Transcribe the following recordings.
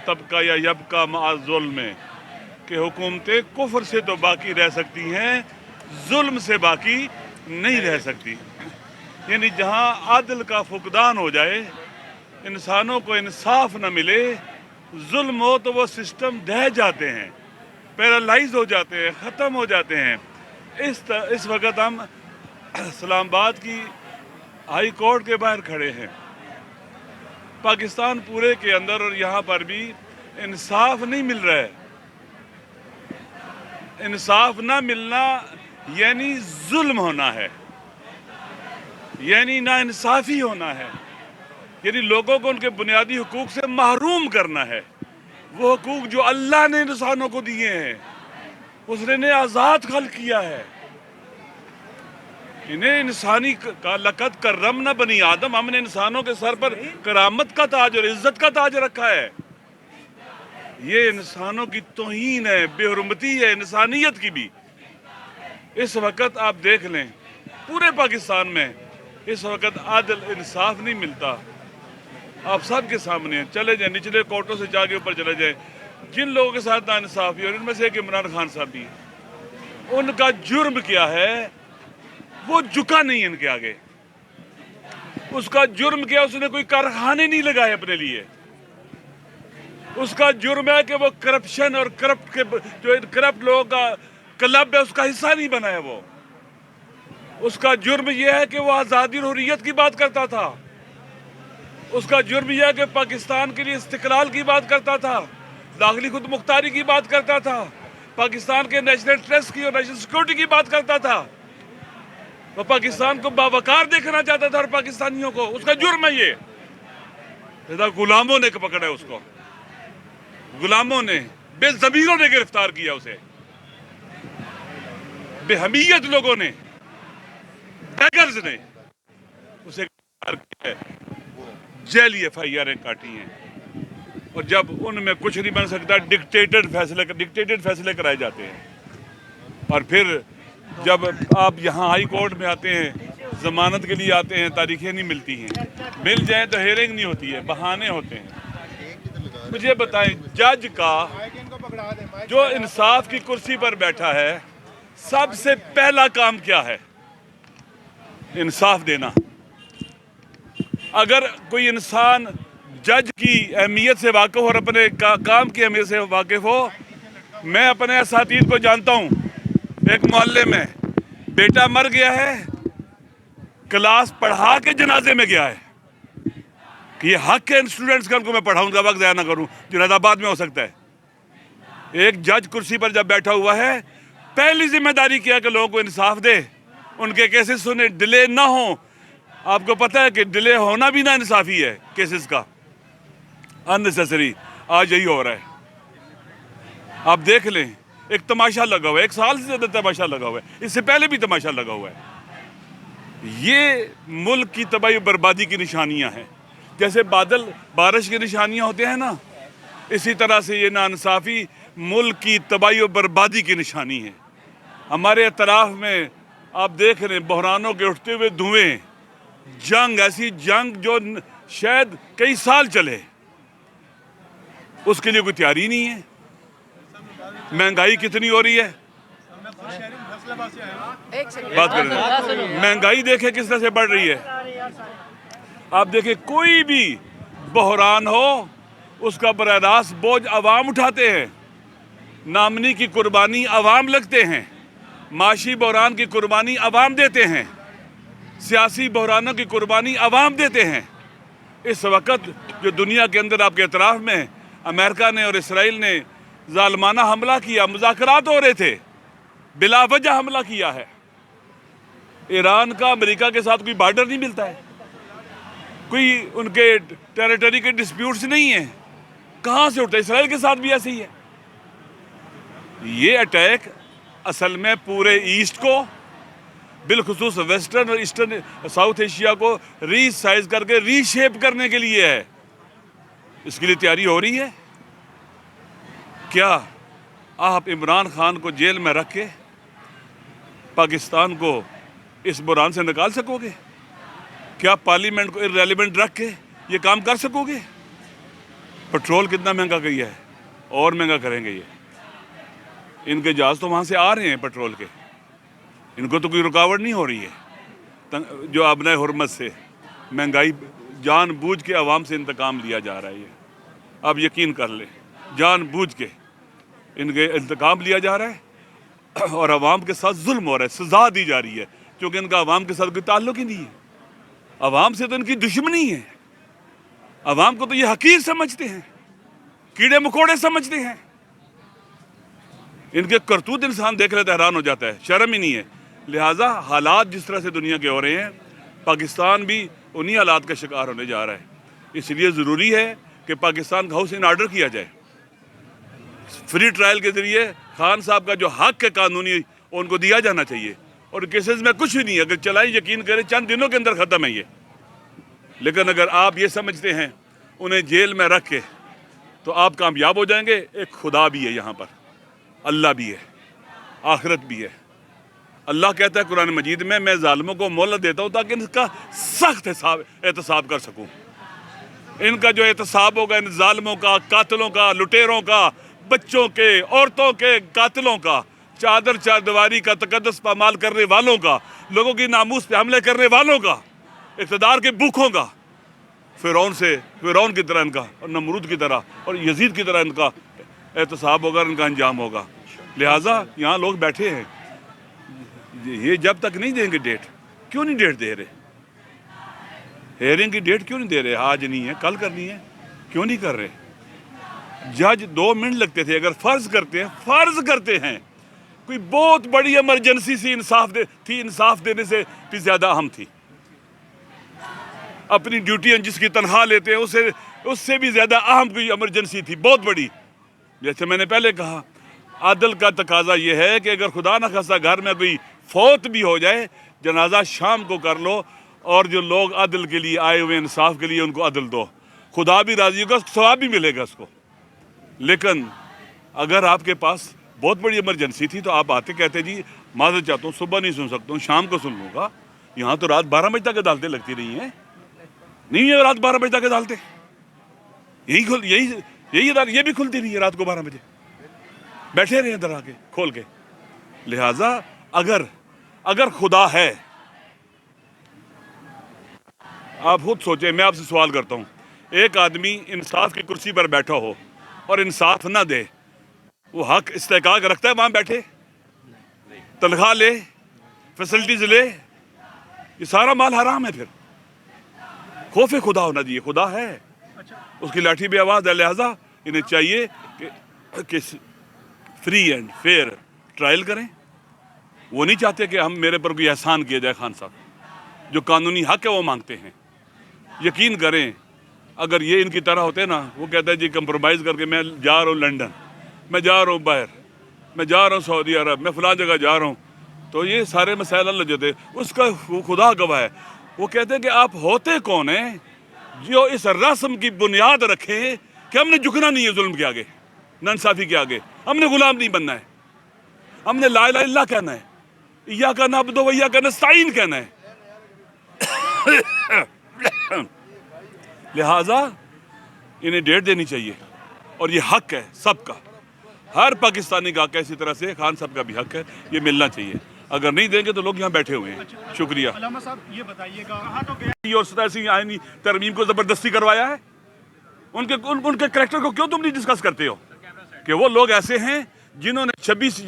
तबका या यबका मआ ज़ुल्म, कि हुकूमतें कुफ्र से तो बाकी रह सकती हैं, जुल्म से बाकी नहीं रह सकती। यानी जहाँ आदल का फुकदान हो जाए, इंसानों को इंसाफ न मिले, जुल्म हो, तो वो सिस्टम ढह जाते हैं, पैरालाइज हो जाते हैं, ख़त्म हो जाते हैं। इस वक्त हम इस्लामाबाद की हाई कोर्ट के बाहर खड़े हैं। पाकिस्तान पूरे के अंदर और यहाँ पर भी इंसाफ नहीं मिल रहा है। इंसाफ ना मिलना यानी जुल्म होना है, यानी ना इंसाफी होना है, यानी लोगों को उनके बुनियादी हुकूक से महरूम करना है। वो हुकूक जो अल्लाह ने इंसानों को दिए हैं, उसने आज़ाद खल्क किया है। इन्हें इंसानी का लक़द करमना बनी आदम, हमने इंसानों के सर पर करामत का ताज और इज्जत का ताज रखा है। ये इंसानों की तौहीन है, बेहुरमती है इंसानियत की भी। इस वक्त आप देख लें पूरे पाकिस्तान में इस वक्त आदल इंसाफ नहीं मिलता। आप सब के सामने हैं, चले जाए निचले कोर्टों से जाके ऊपर चले जाए, जिन लोगों के साथ नाइंसाफी और इनमें से एक इमरान खान साहब भी, उनका जुर्म क्या है? वो झुका नहीं इनके आगे। उसका जुर्म क्या? उसने कोई कारखाने नहीं लगाए अपने लिए। उसका जुर्म है कि वो करप्शन और करप्ट लोगों का क्लब है, उसका हिस्सा नहीं बना है वो। उसका जुर्म यह है कि वो आज़ादी और हुर्रियत की बात करता था। उसका जुर्म यह है कि पाकिस्तान के लिए इस्तिकलाल की बात करता था, दाखिली खुद मुख्तारी की बात करता था, पाकिस्तान के नेशनल ट्रस्ट की और नेशनल सिक्योरिटी की बात करता था। वो पाकिस्तान को बावकार देखना चाहता था और पाकिस्तानियों को। उसका जुर्म है ये। गुलामों ने पकड़ा है उसको, गुलामों ने, बेज़मीरों ने गिरफ्तार किया उसे, बेहमीयत लोगों ने, बैगर्स ने उसे गिरफ्तार किया है, जेली FIR काटी हैं। और जब उनमें कुछ नहीं बन सकता, डिक्टेटेड फैसले कराए जाते हैं। और फिर जब आप यहाँ हाई कोर्ट में आते हैं, जमानत के लिए आते हैं, तारीखें नहीं मिलती हैं, मिल जाए तो हेयरिंग नहीं होती है, बहाने होते हैं। मुझे बताएं, जज का जो इंसाफ की कुर्सी पर बैठा है, सबसे पहला काम क्या है? इंसाफ देना। अगर कोई इंसान जज की अहमियत से वाकिफ और अपने काम की अहमियत से वाकिफ हो, मैं अपने असातीद को जानता हूँ। एक मोहल्ले में बेटा मर गया है, क्लास पढ़ा के जनाजे में गया है कि ये हक है स्टूडेंट्स का, उनको मैं पढ़ाऊंगा, वक्त ज़ाया ना करूँ, जनाजा बाद में हो सकता है। एक जज कुर्सी पर जब बैठा हुआ है, पहली जिम्मेदारी क्या है कि लोगों को इंसाफ दे, उनके केसेस सुने, डिले ना हो। आपको पता है कि डिले होना भी ना इंसाफी है केसेस का, अननेसेसरी। आज यही हो रहा है। आप देख लें, एक तमाशा लगा हुआ है, 1 साल से ज़्यादा तमाशा लगा हुआ है, इससे पहले भी तमाशा लगा हुआ है। ये मुल्क की तबाही और बर्बादी की निशानियां हैं। जैसे बादल बारिश की निशानियां होते हैं ना, इसी तरह से ये नाइंसाफ़ी मुल्क की तबाही और बर्बादी की निशानी है। हमारे अतराफ़ में आप देख रहे हैं बहरानों के उठते हुए धुएं, जंग, ऐसी जंग जो शायद कई साल चले, उसके लिए कोई तैयारी नहीं है। महंगाई कितनी हो रही है, बात करें, महंगाई देखें किस तरह से बढ़ रही है। आप देखें, कोई भी बहरान हो, उसका बराह रास्त बोझ अवाम उठाते हैं। नामनी की कुर्बानी अवाम लगते हैं, माशी बहरान की कुर्बानी अवाम देते हैं, सियासी बहरानों की कुर्बानी अवाम देते हैं। इस वक्त जो दुनिया के अंदर आपके अतराफ़ में अमेरिका ने और इसराइल ने ज़ालिमाना हमला किया, मुज़ाकरात हो रहे थे, बिला वजह हमला किया है। ईरान का अमेरिका के साथ कोई बॉर्डर नहीं मिलता है, कोई उनके टेरिटरी के डिस्प्यूट्स नहीं है, कहाँ से उठता है? इसराइल के साथ भी ऐसे ही है। ये अटैक असल में पूरे ईस्ट को, बिलखुसूस वेस्टर्न और ईस्टर्न साउथ एशिया को रीसाइज करके रीशेप करने के लिए है। इसके लिए तैयारी हो रही है। क्या आप इमरान खान को जेल में रख के पाकिस्तान को इस बुरान से निकाल सकोगे? क्या पार्लियामेंट को इररेलेवेंट रख के ये काम कर सकोगे? पेट्रोल कितना महंगा किया है, और महंगा करेंगे ये। इनके जहाज़ तो वहाँ से आ रहे हैं पेट्रोल के, इनको तो कोई रुकावट नहीं हो रही है। जो अपने हुर्मत से महंगाई जानबूझ के आवाम से इंतकाम लिया जा रहा है ये, आप यकीन कर लें, जानबूझ के इनके इंतकाम लिया जा रहा है और आवाम के साथ जुल्म हो रहा है, सजा दी जा रही है, क्योंकि इनका आवाम के साथ कोई ताल्लुक ही नहीं है। आवाम से तो इनकी दुश्मनी है, आवाम को तो ये हकीर समझते हैं, कीड़े मकोड़े समझते हैं। इनके करतूत इंसान देख लेता हैरान हो जाता है, शर्म ही नहीं है। लिहाजा हालात जिस तरह से दुनिया के हो रहे हैं, पाकिस्तान भी उन्हीं हालात का शिकार होने जा रहा है। इसलिए ज़रूरी है कि पाकिस्तान का हाउस इन ऑर्डर किया जाए, फ्री ट्रायल के ज़रिए खान साहब का जो हक है कानूनी उनको दिया जाना चाहिए। और केसेस में कुछ भी नहीं है, अगर चलाएं यकीन करें चंद दिनों के अंदर ख़त्म है ये। लेकिन अगर आप ये समझते हैं उन्हें जेल में रख के तो आप कामयाब हो जाएंगे, एक खुदा भी है यहाँ पर, अल्लाह भी है, आखिरत भी है। अल्लाह कहता है कुरान मजीद में, मैं जालिमों को मोहलत देता हूँ ताकि इनका सख्त एहतसाब कर सकूँ। इनका जो एहतसाब होगा इन जालिमों का, कातिलों का, लुटेरों का, बच्चों के, औरतों के कातिलों का, चादर चारदीवारी का तकद्दुस पामाल करने वालों का, लोगों की नामूस पे हमले करने वालों का, इक़्तिदार के भूखों का, फ़िरौन की तरह इनका और नमरूद की तरह और यजीद की तरह इनका एहतसाब होगा, इनका अंजाम होगा। लिहाजा यहाँ लोग बैठे हैं, ये जब तक नहीं देंगे डेट, क्यों नहीं डेट दे रहे? हेयरिंग की डेट क्यों नहीं दे रहे? आज नहीं है, कल करनी है, क्यों नहीं कर रहे? जज 2 मिनट लगते थे, अगर फर्ज करते हैं कोई बहुत बड़ी इमरजेंसी सी इंसाफ देने से भी ज़्यादा अहम थी। अपनी ड्यूटी जिसकी तनख्वाह लेते हैं उससे भी ज़्यादा अहम कोई इमरजेंसी थी, बहुत बड़ी। जैसे मैंने पहले कहा, अदल का तकाजा ये है कि अगर खुदा न खास्ता घर में कोई फौत भी हो जाए, जनाजा शाम को कर लो, और जो लोग अदल के लिए आए हुए इंसाफ के लिए उनको अदल दो, खुदा भी राजी होगा, सवाब भी मिलेगा उसको। लेकिन अगर आपके पास बहुत बड़ी इमरजेंसी थी तो आप आते कहते जी माज़रत चाहता हूँ, सुबह नहीं सुन सकता हूँ, शाम को सुन लूँगा। यहाँ तो रात 12 बजे तक अदालतें लगती रही हैं, नहीं है रात 12 बजे तक अदालतें, ये भी खुलती रही है रात को 12 बजे, बैठे रहे इधर आके खोल के। लिहाजा अगर खुदा है, आप खुद सोचें, मैं आपसे सवाल करता हूँ, एक आदमी इंसाफ की कुर्सी पर बैठा हो और इंसाफ ना दे, वो हक इस्तेहकाक रखता है वहाँ बैठे? तनख्वाह ले, फैसिलिटीज ले, ये सारा माल हराम है। फिर खौफ खुदा होना चाहिए, खुदा है, उसकी लाठी भी आवाज़ है। लिहाजा इन्हें चाहिए कि फ्री एंड फेयर ट्रायल करें। वो नहीं चाहते कि मेरे पर कोई एहसान किया जाए। खान साहब जो कानूनी हक है वो मांगते हैं। यकीन करें, अगर ये इनकी तरह होते ना, वो कहता है जी कंप्रोमाइज़ करके मैं जा रहा हूँ लंदन, मैं जा रहा हूँ बाहर, मैं जा रहा हूँ सऊदी अरब, मैं फ़लाँ जगह जा रहा हूँ, तो ये सारे मसाइल हल हो जाते। उसका खुदा गवाह है। वो कहते हैं कि आप होते कौन हैं जो इस रस्म की बुनियाद रखें कि हमने झुकना नहीं है जुल्म के आगे, नाइंसाफ़ी के आगे, हमने गुलाम नहीं बनना है, हमने ला इलाहा इल्लल्लाह कहना है, इय्याका नअबुदु व इय्याका नस्तईन कहना है। लिहाजा इन्हें डेट देनी चाहिए, और ये हक है सबका, हर पाकिस्तानी का हक है, इसी तरह से खान साहब का भी हक है, ये मिलना चाहिए। अगर नहीं देंगे तो लोग यहाँ बैठे हुए हैं। शुक्रिया। अल्लामा साहब ये बताइएगा, और 87 आईनी तरमीम को ज़बरदस्ती करवाया है, उनके करैक्टर को क्यों तुम नहीं डिस्कस करते हो कि वो लोग ऐसे हैं जिन्होंने 26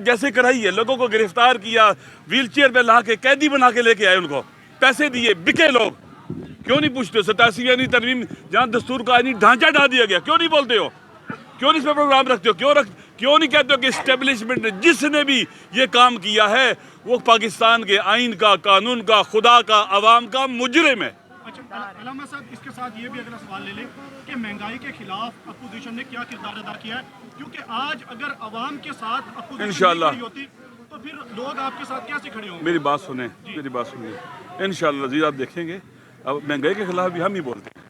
जैसे कराई है, लोगों को गिरफ्तार किया, व्हील चेयर पे ला के कैदी बना के लेके आए, उनको पैसे दिए, बिके लोग। क्यों नहीं पूछते हो? 87 आईनी तरमीम जहाँ दस्तूर का आईनी ढांचा डाल दिया गया, क्यों नहीं बोलते हो? क्यों नहीं इस पर प्रोग्राम रखते हो? क्यों नहीं कहते हो कि इस्टेब्लिशमेंट ने जिसने भी ये काम किया है वो पाकिस्तान के आइन का, कानून का, खुदा का, अवाम का मुजरिम है? अच्छा अल्लामा साहब, इसके साथ ये भी अगला सवाल ले लें कि महंगाई के खिलाफ अपोजिशन ने क्या किरदार अदा किया है, क्योंकि आज अगर अवाम के साथ अपोजिशन इंशाअल्लाह होती तो फिर लोग आपके साथ कैसे खड़े होंगे? मेरी बात सुने, इंशाअल्लाह अज़ीज़ आप देखेंगे, अब महंगाई के खिलाफ भी हम ही बोलते हैं,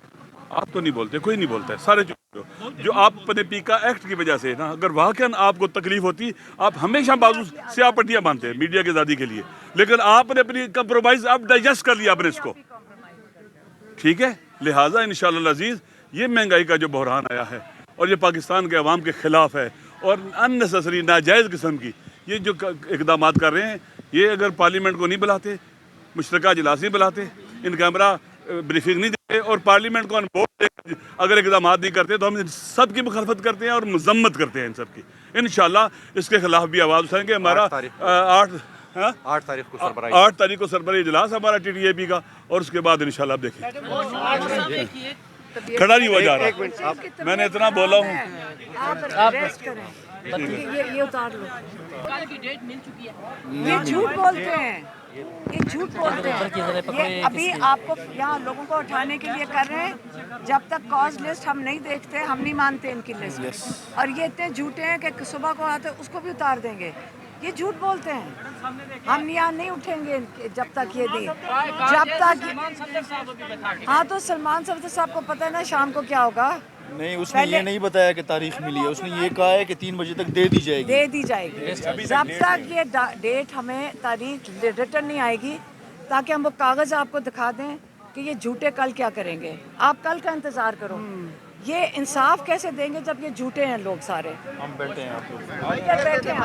आप तो नहीं बोलते, कोई नहीं बोलता है, सारे चुप हो। जो आप अपने पीका एक्ट की वजह से ना, अगर वाकई आपको तकलीफ होती, आप हमेशा बाजू स्याह पट्टियाँ बांधते हैं मीडिया की आज़ादी के लिए, लेकिन आपने अपनी कंप्रोमाइज़ अब डाइजेस्ट कर लिया आपने इसको, ठीक है? लिहाजा इंशाअल्लाह अज़ीज़ یہ مہنگائی کا جو بحران آیا ہے اور یہ پاکستان کے عوام کے خلاف ہے اور اننیسیسری ناجائز قسم کی یہ جو اقدامات کر رہے ہیں، یہ اگر پارلیمنٹ کو نہیں بلاتے، مشترکہ اجلاس نہیں بلاتے، ان کیمرہ بریفنگ نہیں دیتے اور پارلیمنٹ کو اگر اقدامات نہیں کرتے تو ہم سب کی مخالفت کرتے ہیں اور مذمت کرتے ہیں ان سب کی. انشاءاللہ اس کے خلاف بھی آواز اٹھائیں گے. ہمارا 8 تاریخ کو سربراہی 8 تاریخ کو سربراہی اجلاس ہمارا ٹی ٹی اے پی کا، اور اس کے بعد انشاءاللہ آپ دیکھیں. کھڑا نہیں ہوا جا رہا، میں نے اتنا بولا ہوں. آپ ریسٹ کریں، یہ اتار لو. یہ جھوٹ بولتے ہیں، یہ جھوٹ بولتے ہیں. یہ ابھی آپ کو یہاں لوگوں کو اٹھانے کے لیے کر رہے ہیں. جب تک کاز لسٹ ہم نہیں دیکھتے ہم نہیں مانتے ان کی لسٹ. اور یہ اتنے جھوٹے ہیں کہ صبح کو آتے اس کو بھی اتار دیں گے. یہ جھوٹ بولتے ہیں. ہم یہاں نہیں اٹھیں گے جب تک یہ نہیں، جب تک. ہاں تو سلمان صفدر صاحب کو پتہ ہے نا شام کو کیا ہوگا. نہیں، اس نے یہ نہیں بتایا کہ تاریخ ملی ہے، اس نے یہ کہا ہے کہ 3 بجے تک دے دی جائے گی. دے دی جائے گی. جب تک یہ ڈیٹ ہمیں تاریخ ریٹرن نہیں آئے گی تاکہ ہم وہ کاغذ آپ کو دکھا دیں کہ یہ جھوٹے کل کیا کریں گے. آپ کل کا انتظار کرو. یہ انصاف کیسے دیں گے جب یہ جھوٹے ہیں لوگ سارے. ہم بیٹھے ہیں، آپ لوگ بیٹھے ہیں.